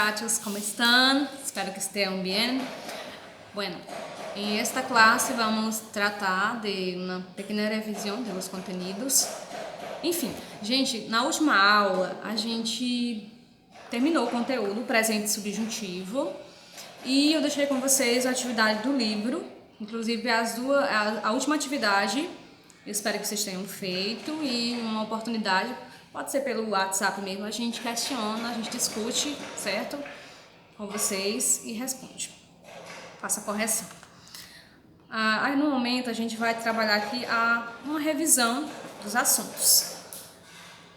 muchachos, ¿cómo están? Espero que estén bien. Bueno, en esta clase vamos tratar de uma pequena revisão dos conteúdos. Enfim, gente, na última aula a gente terminou o conteúdo presente subjuntivo e eu deixei com vocês a atividade do livro, inclusive a última atividade. Eu espero que vocês tenham feito e uma oportunidade, pode ser pelo WhatsApp mesmo, a gente questiona, a gente discute, certo? Com vocês e responde. Faça a correção. Aí no momento a gente vai trabalhar aqui uma revisão dos assuntos.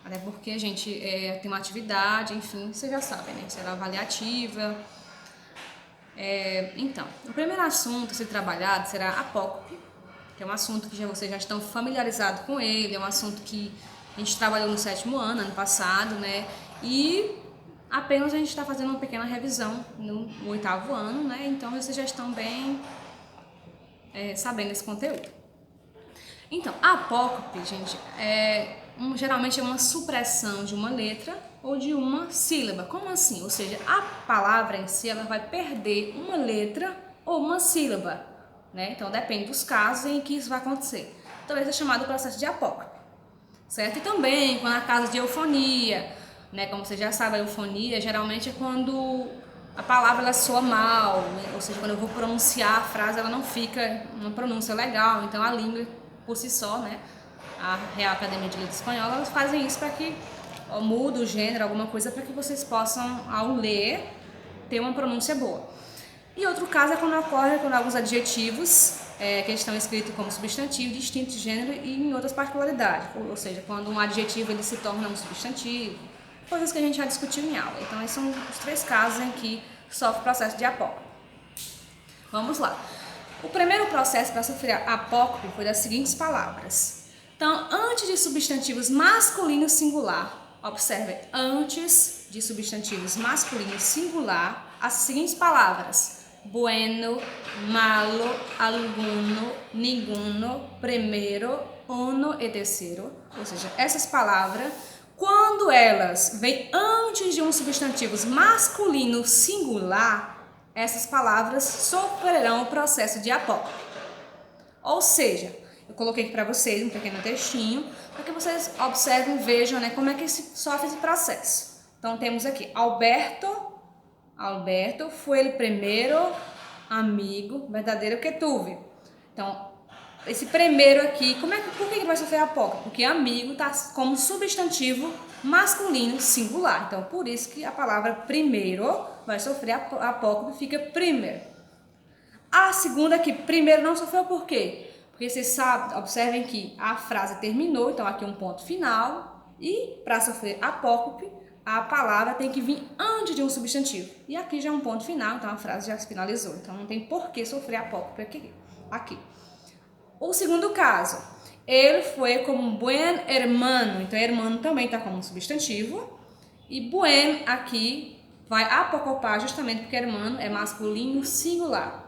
Até porque a gente tem uma atividade, enfim, vocês já sabem, né? Será avaliativa. Então, o primeiro assunto a ser trabalhado será apócope, que é um assunto que vocês já estão familiarizados com ele, é um assunto que a gente trabalhou no 7º ano passado, né? E apenas a gente está fazendo uma pequena revisão no 8º ano, né? Então vocês já estão bem sabendo esse conteúdo. Então, a apócope, gente, geralmente é uma supressão de uma letra ou de uma sílaba. Como assim? Ou seja, a palavra em si ela vai perder uma letra ou uma sílaba, né? Então depende dos casos em que isso vai acontecer. Então esse é chamado processo de apócope, certo? E também quando há casos de eufonia, né? Como você já sabe, a eufonia geralmente é quando a palavra ela soa mal, né? Ou seja, quando eu vou pronunciar a frase ela não fica uma pronúncia legal. Então a língua por si só, né? A Real Academia de Letras Espanhola, elas fazem isso para que muda o gênero, alguma coisa, para que vocês possam, ao ler, ter uma pronúncia boa. E outro caso é quando ocorre com alguns adjetivos que estão escritos como substantivo, distinto de gênero e em outras particularidades. Ou seja, quando um adjetivo ele se torna um substantivo, coisas que a gente já discutiu em aula. Então, esses são os 3 casos em que sofre o processo de apócope. Vamos lá. O primeiro processo para sofrer apócope foi das seguintes palavras. Então, antes de substantivos masculino singular, observe, antes de substantivos masculino singular, as seguintes palavras: bueno, malo, alguno, ninguno, primeiro, uno e terceiro. Ou seja, essas palavras, quando elas vêm antes de um substantivo masculino singular, essas palavras sofrerão o processo de apócope. Ou seja, eu coloquei aqui para vocês um pequeno textinho, para que vocês observem e vejam, né, como é que sofre esse processo. Então, temos aqui, Alberto foi o primeiro amigo verdadeiro que tuve. Então, esse primeiro aqui, por que ele vai sofrer apócope? Porque amigo está como substantivo masculino singular. Então, por isso que a palavra primeiro vai sofrer apócope, fica primeiro. A segunda aqui, primeiro não sofreu por quê? Porque vocês sabem, observem que a frase terminou, então aqui é um ponto final, e para sofrer apócope, a palavra tem que vir antes de um substantivo. E aqui já é um ponto final, então a frase já se finalizou. Então não tem por que sofrer apócope aqui. O segundo caso, ele foi como um buen hermano, então hermano também está como um substantivo, e buen aqui vai apocopar justamente porque hermano é masculino singular,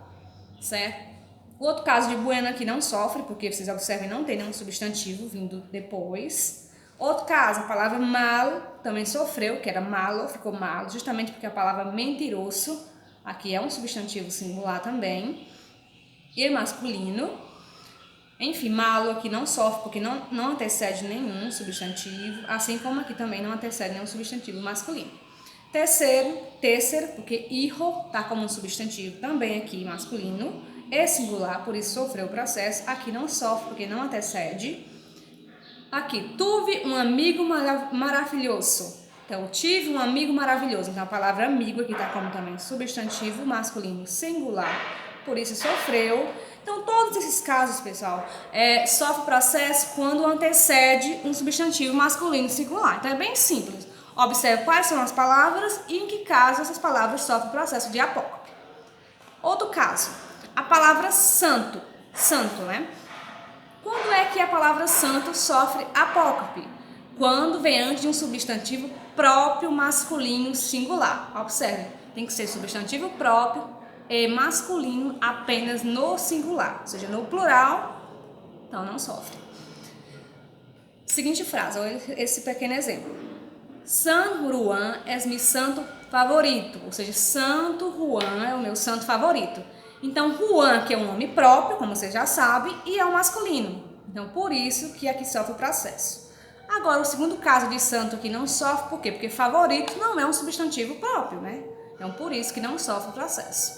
certo? O outro caso de bueno aqui não sofre, porque vocês observem, não tem nenhum substantivo vindo depois. Outro caso, a palavra mal também sofreu, que era malo, ficou malo, justamente porque a palavra mentiroso aqui é um substantivo singular também, e é masculino. Enfim, malo aqui não sofre, porque não antecede nenhum substantivo, assim como aqui também não antecede nenhum substantivo masculino. Terceiro, porque hijo está como um substantivo também aqui masculino, é singular, por isso sofreu o processo. Aqui não sofre, porque não antecede. Aqui, tive um amigo maravilhoso. Então, tive um amigo maravilhoso. Então, a palavra amigo aqui está como também substantivo masculino singular, por isso sofreu. Então, todos esses casos, pessoal, sofre o processo quando antecede um substantivo masculino singular. Então, é bem simples. Observe quais são as palavras e em que caso essas palavras sofrem o processo de apócope. Outro caso, a palavra santo, né? Quando é que a palavra santo sofre apócope? Quando vem antes de um substantivo próprio masculino singular. Observe, tem que ser substantivo próprio e masculino apenas no singular, ou seja, no plural, então não sofre. Seguinte frase, olha esse pequeno exemplo. San Juan es mi santo favorito, ou seja, Santo Juan é o meu santo favorito. Então, Juan, que é um nome próprio, como você já sabe, e é um masculino. Então, por isso que aqui sofre o processo. Agora, o segundo caso de santo que não sofre, por quê? Porque favorito não é um substantivo próprio, né? Então, por isso que não sofre o processo.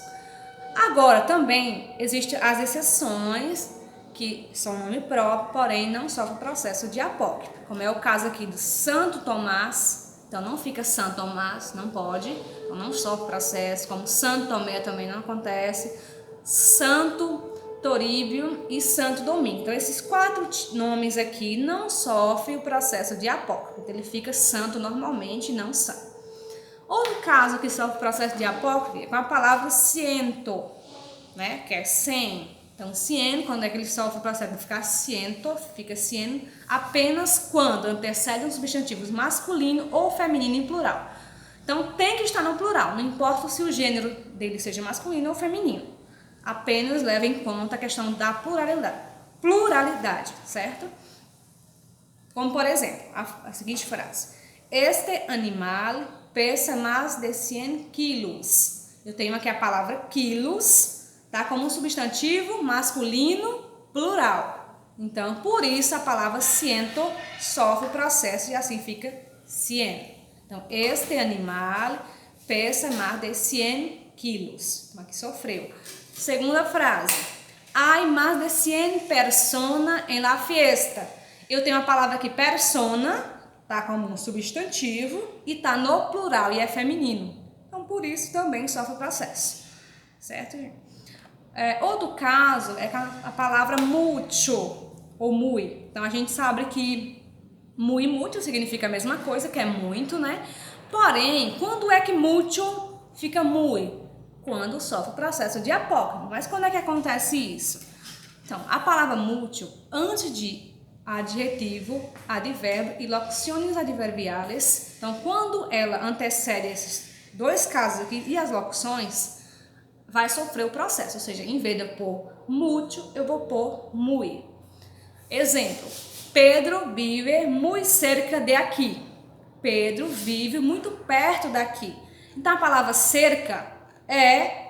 Agora, também existem as exceções, que são nome próprio, porém não sofre o processo de apócrifo, como é o caso aqui do Santo Tomás. Então, não fica Santo Tomás, não pode, então não sofre o processo, como Santo Tomé também não acontece, Santo Toríbio e Santo Domingo. Então, esses 4 nomes aqui não sofrem o processo de apócrifo, então ele fica santo normalmente, não santo. Outro caso que sofre o processo de apócrifo é com a palavra ciento, né? Que é 100. Então, cien, quando é que ele sofre o processo de ficar ciento, fica cien, apenas quando antecede um substantivo masculino ou feminino em plural. Então, tem que estar no plural, não importa se o gênero dele seja masculino ou feminino. Apenas leva em conta a questão da pluralidade, certo? Como, por exemplo, a seguinte frase. Este animal pesa mais de 100 quilos. Eu tenho aqui a palavra quilos, tá? Como um substantivo masculino plural. Então, por isso a palavra ciento sofre o processo e assim fica cien. Então, este animal pesa mais de 100 quilos. Então, aqui sofreu. Segunda frase. Hay más de 100 personas en la fiesta. Eu tenho a palavra aqui persona, tá como um substantivo e tá no plural e é feminino. Então, por isso também sofre o processo. Certo, gente? Outro caso é com a palavra mucho ou muy. Então, a gente sabe que muy e mucho significa a mesma coisa, que é muito, né? Porém, quando é que mucho fica muy? Quando sofre o processo de apócrifo. Mas quando é que acontece isso? Então, a palavra mucho, antes de adjetivo, advérbio e locuções adverbiais, então, quando ela antecede esses 2 casos aqui e as locuções, vai sofrer o processo. Ou seja, em vez de eu pôr mucho, eu vou pôr muy. Exemplo, Pedro vive muito cerca de aqui. Pedro vive muito perto daqui. Então, a palavra cerca é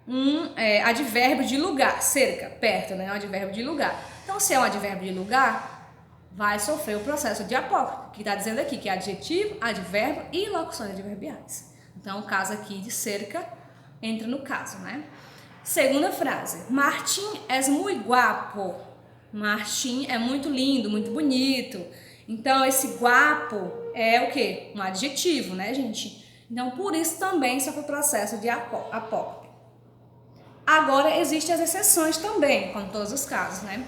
um advérbio de lugar, cerca, perto, né? É um advérbio de lugar. Então, se é um advérbio de lugar, vai sofrer o processo de apócrifo, que está dizendo aqui que é adjetivo, advérbio e locuções adverbiais. Então, o caso aqui de cerca entra no caso, né? Segunda frase. Martín es muy guapo. Martim é muito lindo, muito bonito. Então, esse guapo é o quê? Um adjetivo, né, gente? Então, por isso também sofre o processo de apócrifo. Agora, existem as exceções também, como todos os casos, né?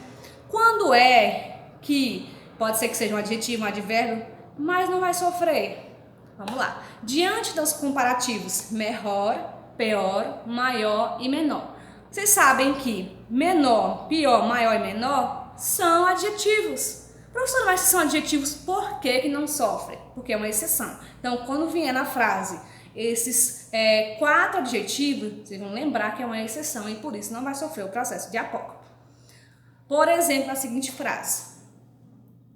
Quando é que pode ser que seja um adjetivo, um advérbio, mas não vai sofrer? Vamos lá. Diante dos comparativos melhor, pior, maior e menor. Vocês sabem que menor, pior, maior e menor são adjetivos. Professor, mas se são adjetivos, por que não sofrem? Porque é uma exceção. Então, quando vier na frase esses 4 adjetivos, vocês vão lembrar que é uma exceção e por isso não vai sofrer o processo de apócrifo. Por exemplo, a seguinte frase.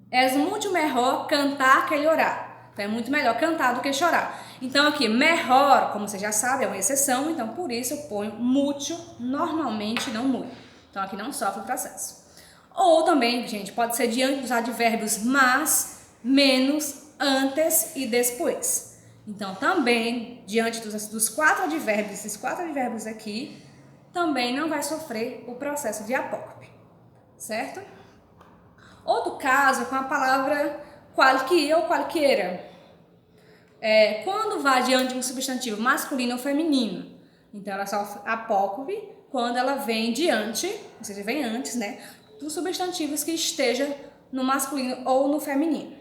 Es muito melhor cantar que llorar. Então, é muito melhor cantar do que chorar. Então, aqui, melhor, como você já sabe, é uma exceção. Então, por isso, eu ponho muito, normalmente, não muito. Então, aqui não sofre o processo. Ou também, gente, pode ser diante dos advérbios mas, menos, antes e depois. Então, também, diante dos 4 advérbios, esses 4 advérbios aqui, também não vai sofrer o processo de apócrifo, certo? Outro caso é com a palavra qualquer ou qualquer. Quando vai diante de um substantivo masculino ou feminino. Então, ela sofre apócrifo quando ela vem diante, ou seja, vem antes, né, dos substantivos que esteja no masculino ou no feminino.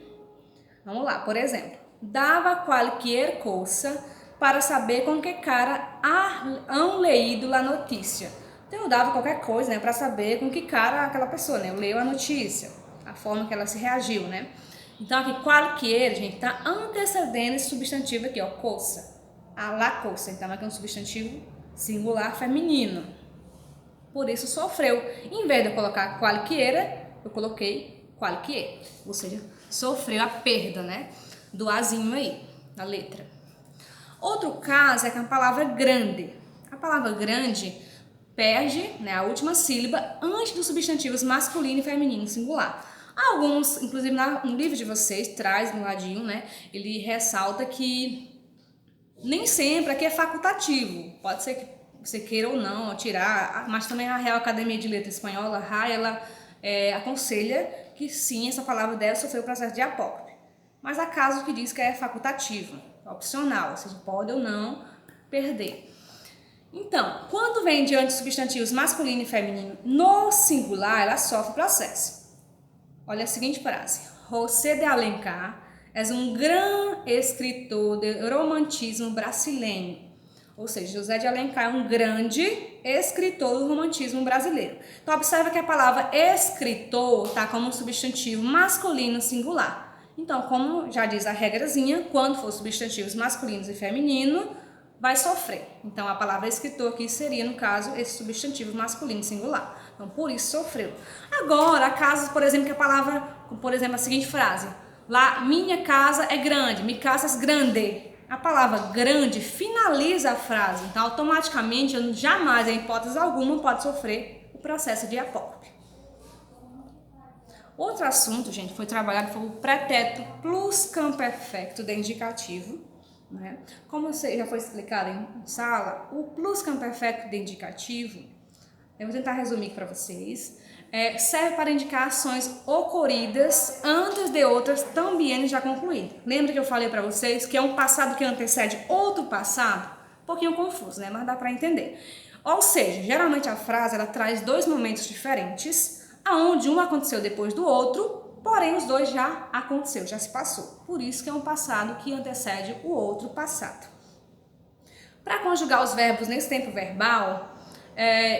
Vamos lá, por exemplo. Dava qualquer coisa para saber com que cara han leído a notícia. Então, eu dava qualquer coisa, né, para saber com que cara aquela pessoa, né, leu a notícia, a forma que ela se reagiu, né. Então, aqui, qualquer, gente, está antecedendo esse substantivo aqui, ó, coisa. A la coisa. Então, aqui é um substantivo singular feminino. Por isso, sofreu. Em vez de eu colocar qualquer, eu coloquei qualquer. Ou seja, sofreu a perda, né, do azinho aí, da letra. Outro caso é com a palavra grande. A palavra grande perde, né, a última sílaba antes dos substantivos masculino e feminino singular. Alguns, inclusive no livro de vocês, traz no ladinho, né, ele ressalta que nem sempre aqui é facultativo. Pode ser que você queira ou não tirar, mas também a Real Academia de Letras Espanhola, RAE, ela aconselha que sim, essa palavra deve sofrer o processo de apócope. Mas há casos que diz que é facultativo, é opcional, vocês podem ou não perder. Então, quando vem diante de substantivos masculino e feminino no singular, ela sofre o processo. Olha a seguinte frase: José de Alencar é um grande escritor de romantismo brasileiro. Ou seja, José de Alencar é um grande escritor do romantismo brasileiro. Então, observa que a palavra escritor está como um substantivo masculino singular. Então, como já diz a regrazinha, quando for substantivos masculinos e feminino, vai sofrer. Então, a palavra escritor aqui seria, no caso, esse substantivo masculino singular. Então, por isso sofreu. Agora, casos, por exemplo, que a palavra, por exemplo, a seguinte frase: lá, minha casa é grande, mi casa é grande. A palavra grande finaliza a frase, então automaticamente, jamais, em hipótese alguma, pode sofrer o processo de apócope. Outro assunto, gente, foi trabalhado foi o pretérito pluscamperfecto de indicativo, né? Como já foi explicado em sala, o pluscamperfecto de indicativo, eu vou tentar resumir para vocês, serve para indicar ações ocorridas antes de outras também já concluídas. Lembra que eu falei para vocês que é um passado que antecede outro passado? Um pouquinho confuso, né? Mas dá para entender. Ou seja, geralmente a frase ela traz dois momentos diferentes, aonde um aconteceu depois do outro, porém os dois já aconteceu, já se passou. Por isso que é um passado que antecede o outro passado. Para conjugar os verbos nesse tempo verbal,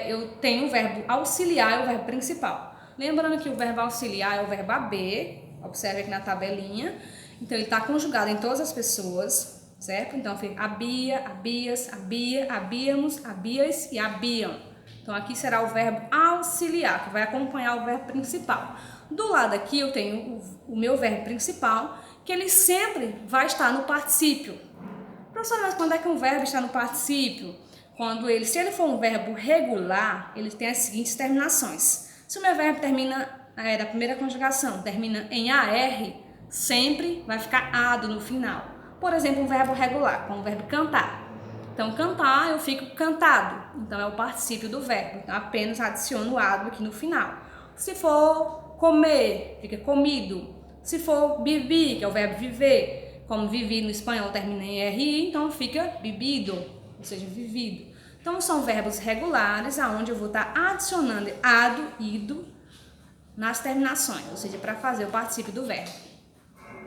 eu tenho o verbo auxiliar e o verbo principal. Lembrando que o verbo auxiliar é o verbo haber, observe aqui na tabelinha. Então, ele está conjugado em todas as pessoas, certo? Então, fica habia, habias, habia, habíamos, habias e habiam. Então, aqui será o verbo auxiliar, que vai acompanhar o verbo principal. Do lado aqui, eu tenho o meu verbo principal, que ele sempre vai estar no particípio. Professora, mas quando é que um verbo está no particípio? Se ele for um verbo regular, ele tem as seguintes terminações. Se o meu verbo termina, da primeira conjugação, termina em AR, sempre vai ficar ado no final. Por exemplo, um verbo regular, como o verbo cantar. Então, cantar, eu fico cantado. Então, é o particípio do verbo. Então, apenas adiciono o ado aqui no final. Se for comer, fica comido. Se for beber, que é o verbo viver, como vivi no espanhol termina em RI, então fica bebido, ou seja, vivido. Então, são verbos regulares, aonde eu vou estar adicionando ado, ido, nas terminações, ou seja, para fazer o particípio do verbo.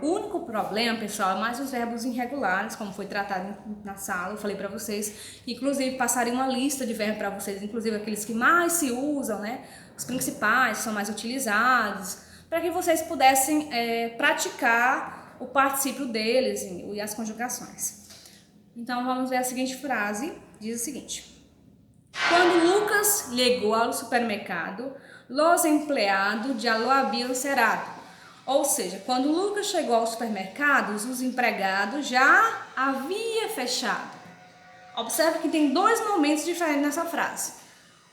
O único problema, pessoal, é mais os verbos irregulares, como foi tratado na sala, eu falei para vocês, inclusive passarei uma lista de verbos para vocês, inclusive aqueles que mais se usam, né, os principais, que são mais utilizados, para que vocês pudessem praticar o particípio deles e as conjugações. Então, vamos ver a seguinte frase, diz o seguinte: quando Lucas chegou ao supermercado, los empleados já lo haviam cerrado. Ou seja, quando Lucas chegou ao supermercado, os empregados já haviam fechado. Observe que tem dois momentos diferentes nessa frase.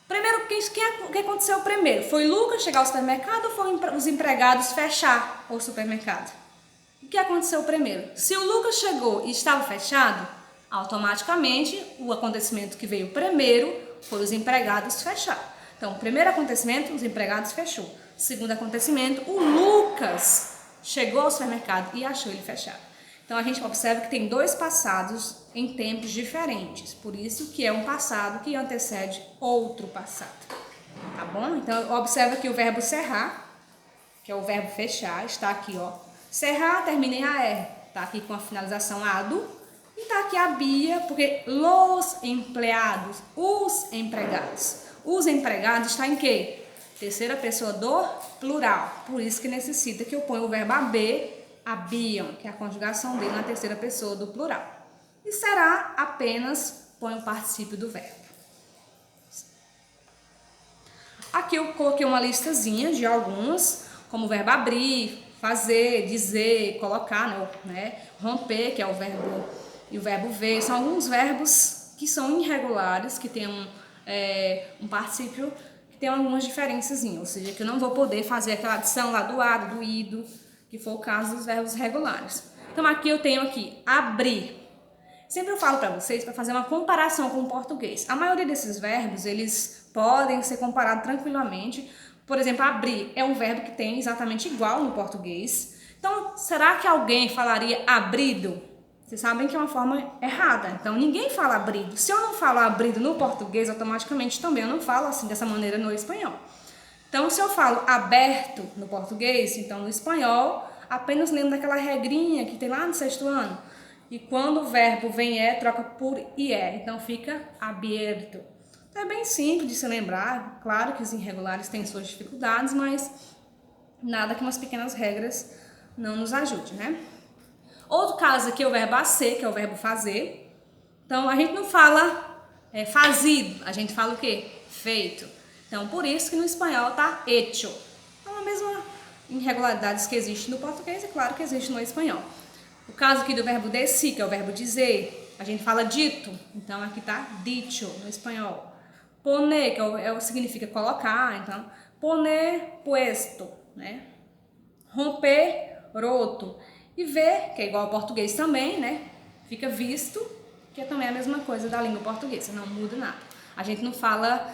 Primeiro, o que aconteceu primeiro? Foi Lucas chegar ao supermercado ou foi os empregados fechar o supermercado? O que aconteceu primeiro? Se o Lucas chegou e estava fechado, automaticamente o acontecimento que veio primeiro foi os empregados fechar. Então, o primeiro acontecimento, os empregados fechou. Segundo acontecimento, o Lucas chegou ao supermercado e achou ele fechado. Então, a gente observa que tem dois passados em tempos diferentes. Por isso que é um passado que antecede outro passado. Tá bom? Então, observa que o verbo cerrar, que é o verbo fechar, está aqui, ó. Cerrar termina em AR. Tá aqui com a finalização ado. E tá aqui habia, porque los empleados, os empregados. Os empregados está em quê? Terceira pessoa do plural. Por isso que necessita que eu ponha o verbo haber, habiam, que é a conjugação dele na terceira pessoa do plural. E será apenas põe o particípio do verbo. Aqui eu coloquei uma listazinha de algumas, como o verbo abrir, fazer, dizer, colocar, né? Romper, que é o verbo e o verbo ver. São alguns verbos que são irregulares, que tem um particípio que tem algumas diferenças, ou seja, que eu não vou poder fazer aquela adição lá do ado, do ido, que for o caso dos verbos regulares. Então aqui eu tenho abrir. Sempre eu falo para vocês para fazer uma comparação com o português. A maioria desses verbos, eles podem ser comparados tranquilamente. Por exemplo, abrir é um verbo que tem exatamente igual no português. Então, será que alguém falaria abrido? Vocês sabem que é uma forma errada. Então, ninguém fala abrido. Se eu não falo abrido no português, automaticamente também eu não falo assim dessa maneira no espanhol. Então, se eu falo aberto no português, então no espanhol, apenas lembro daquela regrinha que tem lá no 6º ano. E quando o verbo vem troca por IE. Então, fica aberto. Então, é bem simples de se lembrar. Claro que os irregulares têm suas dificuldades, mas nada que umas pequenas regras não nos ajude, né? Outro caso aqui é o verbo hacer, que é o verbo fazer. Então, a gente não fala fazido, a gente fala o quê? Feito. Então, por isso que no espanhol tá hecho. Então, a mesma irregularidade que existe no português, é claro que existe no espanhol. O caso aqui do verbo decir, que é o verbo dizer, a gente fala dito. Então, aqui tá dicho no espanhol. Poner, que significa colocar. Então, poner puesto, né? Romper, roto. E ver, que é igual ao português também, né? Fica visto, que é também a mesma coisa da língua portuguesa, não muda nada. A gente não fala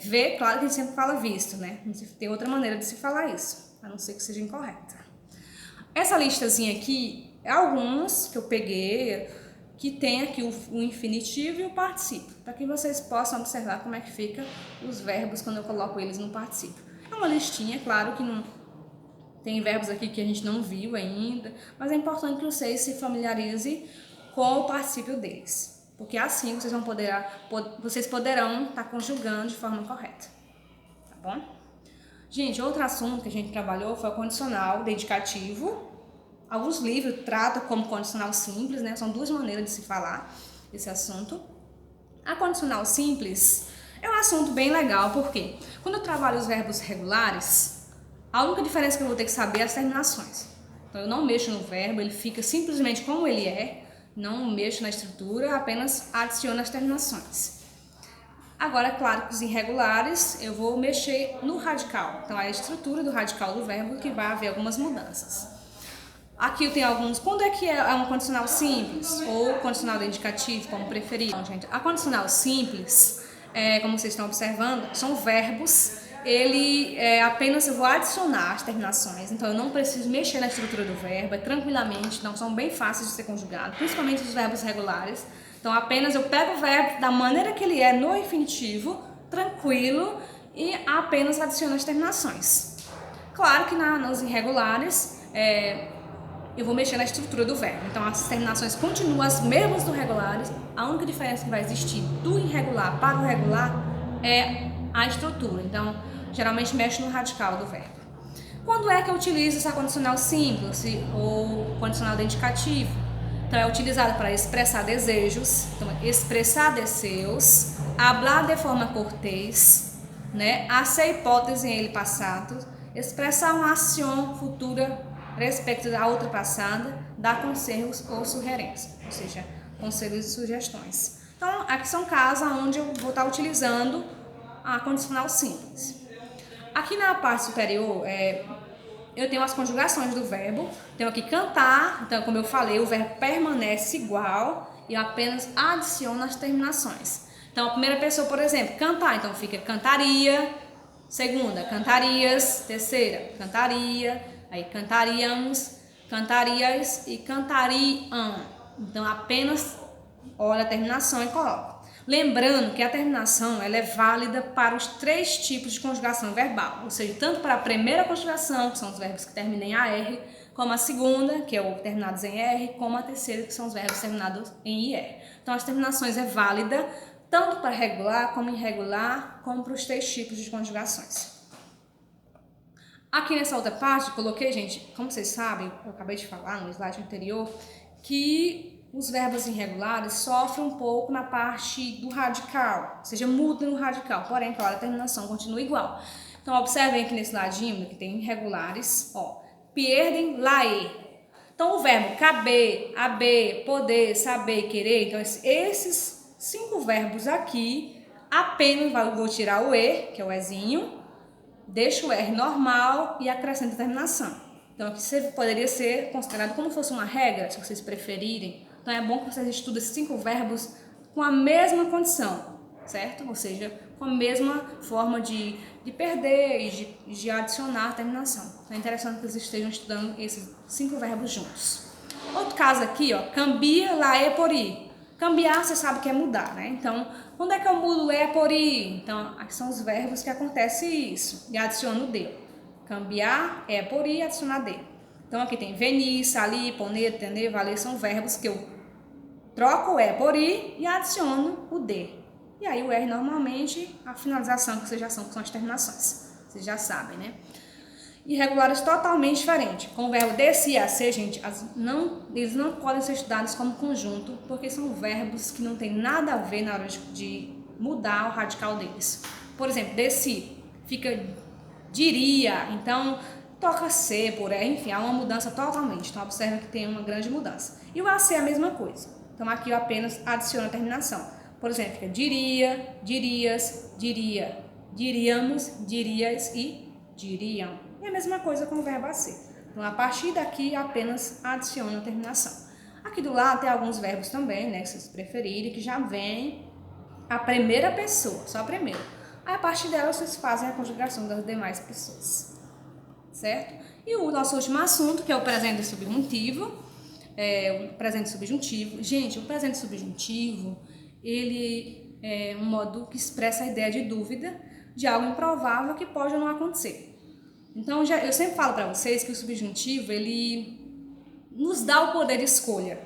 ver, claro que a gente sempre fala visto, né? Tem outra maneira de se falar isso, a não ser que seja incorreta. Essa listazinha aqui, é algumas que eu peguei, que tem aqui o infinitivo e o particípio, para que vocês possam observar como é que fica os verbos quando eu coloco eles no particípio. É uma listinha, claro que não tem verbos aqui que a gente não viu ainda, mas é importante que vocês se familiarizem com o particípio deles, porque assim vocês poderão estar conjugando de forma correta, tá bom? Gente, outro assunto que a gente trabalhou foi o condicional dedicativo. Alguns livros tratam como condicional simples, né? São duas maneiras de se falar esse assunto. A condicional simples é um assunto bem legal, porque quando eu trabalho os verbos regulares, a única diferença que eu vou ter que saber é as terminações. Então, eu não mexo no verbo, ele fica simplesmente como ele é, não mexo na estrutura, apenas adiciono as terminações. Agora, é claro que os irregulares, eu vou mexer no radical. Então, é a estrutura do radical do verbo que vai haver algumas mudanças. Aqui eu tenho alguns. Quando é que é um condicional simples? Ou condicional indicativo, como preferir? Então, gente, a condicional simples, como vocês estão observando, são verbos. Apenas eu vou adicionar as terminações, então eu não preciso mexer na estrutura do verbo, tranquilamente, então são bem fáceis de ser conjugados, principalmente os verbos regulares. Então apenas eu pego o verbo da maneira que ele é no infinitivo, tranquilo, e apenas adiciono as terminações. Claro que nos irregulares eu vou mexer na estrutura do verbo, então as terminações continuam as mesmas dos regulares, a única diferença que vai existir do irregular para o regular é a estrutura. Então, geralmente mexe no radical do verbo. Quando é que eu utilizo essa condicional simples ou condicional indicativo? Então, é utilizado para expressar desejos, então, expressar deseos, hablar de forma cortês, né? Hacer hipótese em ele passado, expressar uma ação futura respeito da outra passada, dar conselhos ou sugerências, ou seja, conselhos e sugestões. Então, aqui são casos onde eu vou estar utilizando a condicional simples. Aqui na parte superior, eu tenho as conjugações do verbo. Tenho aqui cantar, então como eu falei, o verbo permanece igual e eu apenas adiciono as terminações. Então a primeira pessoa, por exemplo, cantar, então fica cantaria, segunda, cantarias, terceira, cantaria, aí cantaríamos, cantarias e cantariam. Então apenas olha a terminação e coloca. Lembrando que a terminação ela é válida para os 3 tipos de conjugação verbal, ou seja, tanto para a primeira conjugação, que são os verbos que terminam em AR, como a segunda, que é o terminados em R, como a terceira, que são os verbos terminados em IR. Então, as terminações é válida tanto para regular como irregular, como para os 3 tipos de conjugações. Aqui nessa outra parte, coloquei, gente, como vocês sabem, eu acabei de falar no slide anterior, que os verbos irregulares sofrem um pouco na parte do radical, ou seja, mudam no radical, porém, claro, a terminação continua igual. Então, observem aqui nesse ladinho que tem irregulares, perdem la e. Então, o verbo caber, haver, poder, saber, querer, então esses 5 verbos aqui, apenas vou tirar o E, que é o Ezinho, deixo o R normal e acrescento a terminação. Então, aqui poderia ser considerado como se fosse uma regra, se vocês preferirem. Então, é bom que vocês estudem esses 5 verbos com a mesma condição, certo? Ou seja, com a mesma forma de perder e de adicionar a terminação. Então, é interessante que vocês estejam estudando esses 5 verbos juntos. Outro caso aqui, ó, cambia lá é por ir. Cambiar, você sabe que é mudar, né? Então, quando é que eu mudo é por ir? Então, aqui são os verbos que acontece isso. E adiciono o de. Cambiar é por ir, adicionar de. Então, aqui tem venir, sair, poner, tender, valer, são verbos que eu troco o é por ir e adiciono o de. E aí o R normalmente, a finalização que vocês já são as terminações. Vocês já sabem, né? Irregulares totalmente diferentes. Com o verbo desse e a ser, gente, eles não podem ser estudados como conjunto, porque são verbos que não tem nada a ver na hora de mudar o radical deles. Por exemplo, desse fica diria, então toca ser por aí, enfim, há uma mudança totalmente. Então observa que tem uma grande mudança. E o a ser é a mesma coisa. Então aqui eu apenas adiciono a terminação. Por exemplo, fica diria, dirias, diria, diríamos, dirias e diriam. É a mesma coisa com o verbo a ser. Então, a partir daqui, apenas adiciona a terminação. Aqui do lado tem alguns verbos também, né, que vocês preferirem, que já vem a primeira pessoa, só a primeira. Aí, a partir dela, vocês fazem a conjugação das demais pessoas, certo? E o nosso último assunto, que é o presente subjuntivo. O presente subjuntivo. Gente, o presente subjuntivo, ele é um modo que expressa a ideia de dúvida de algo improvável que pode ou não acontecer. Então, eu sempre falo para vocês que o subjuntivo, ele nos dá o poder de escolha,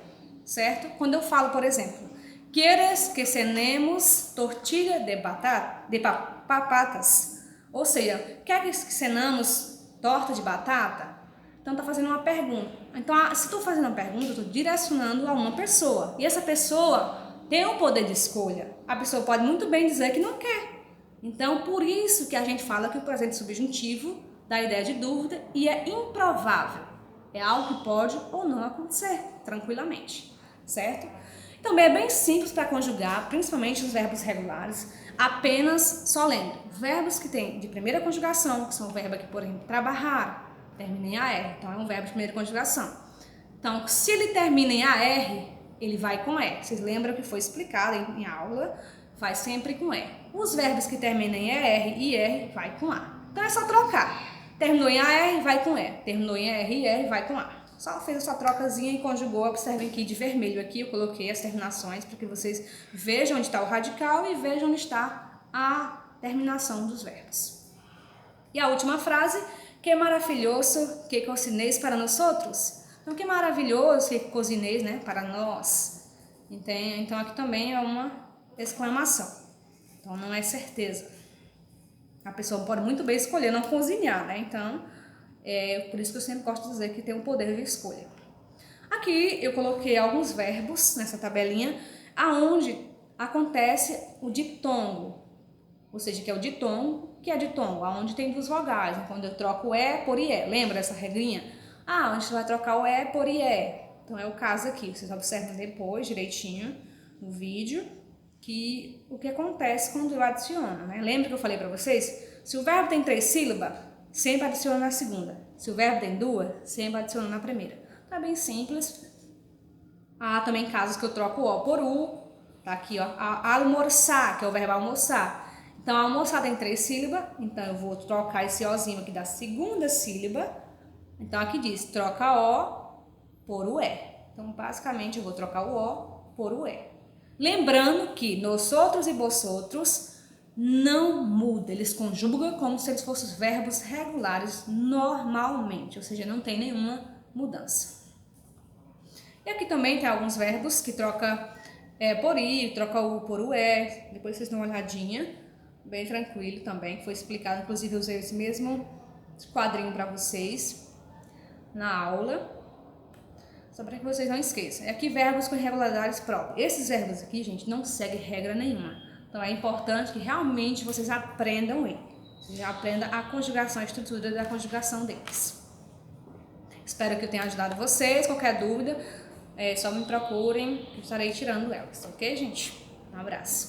certo? Quando eu falo, por exemplo, queres que cenemos tortilha de papatas? Ou seja, quer que cenamos torta de batata? Então, tá fazendo uma pergunta. Então, se estou fazendo uma pergunta, eu estou direcionando a uma pessoa. E essa pessoa tem o poder de escolha. A pessoa pode muito bem dizer que não quer. Então, por isso que a gente fala que o presente subjuntivo dá ideia de dúvida e é improvável. É algo que pode ou não acontecer, tranquilamente, certo? Também é bem simples para conjugar, principalmente os verbos regulares, apenas só lembra. Verbos que têm de primeira conjugação, que são verbos que, por exemplo, trabalhar, termina em AR, então é um verbo de primeira conjugação. Então, se ele termina em AR, ele vai com E. Vocês lembram que foi explicado em aula, faz sempre com E. Os verbos que terminam em ER e R, vai com A. Então é só trocar. Terminou em AR, vai com E. Terminou em R e R, vai com A. Só fez essa trocazinha e conjugou. Observem aqui de vermelho aqui, eu coloquei as terminações para que vocês vejam onde está o radical e vejam onde está a terminação dos verbos. E a última frase, que maravilhoso que cocineis para nós outros. Então, que maravilhoso que cocineis, né, para nós. Então, aqui também é uma exclamação. Então, não é certeza. A pessoa pode muito bem escolher não cozinhar, né? Então, por isso que eu sempre gosto de dizer que tem um poder de escolha. Aqui eu coloquei alguns verbos nessa tabelinha, aonde acontece o ditongo, ou seja, que é o ditongo, que é ditongo, aonde tem 2 vogais. Quando eu troco o E por IE, lembra essa regrinha? Onde você vai trocar o E por IE. Então, é o caso aqui, vocês observam depois, direitinho, no vídeo, que o que acontece quando eu adiciono, né? Lembra que eu falei para vocês? Se o verbo tem 3 sílabas, sempre adiciona na segunda. Se o verbo tem 2, sempre adiciona na primeira. Tá bem simples. Há também casos que eu troco o O por U. Tá aqui, ó, almoçar, que é o verbo almoçar. Então, almoçar tem 3 sílabas, então eu vou trocar esse Ozinho aqui da segunda sílaba. Então, aqui diz, troca O por o E. Então, basicamente, eu vou trocar o O por o E. Lembrando que nós outros e vós outros não muda, eles conjugam como se eles fossem verbos regulares normalmente, ou seja, não tem nenhuma mudança. E aqui também tem alguns verbos que troca por ir, troca o por o é, depois vocês dão uma olhadinha, bem tranquilo também, que foi explicado, inclusive eu usei esse mesmo quadrinho para vocês na aula. Só para que vocês não esqueçam. É aqui verbos com irregularidades próprias. Esses verbos aqui, gente, não seguem regra nenhuma. Então, é importante que realmente vocês aprendam ele. Você aprenda a conjugação, a estrutura da conjugação deles. Espero que eu tenha ajudado vocês. Qualquer dúvida, só me procurem, eu estarei tirando elas, ok, gente? Um abraço.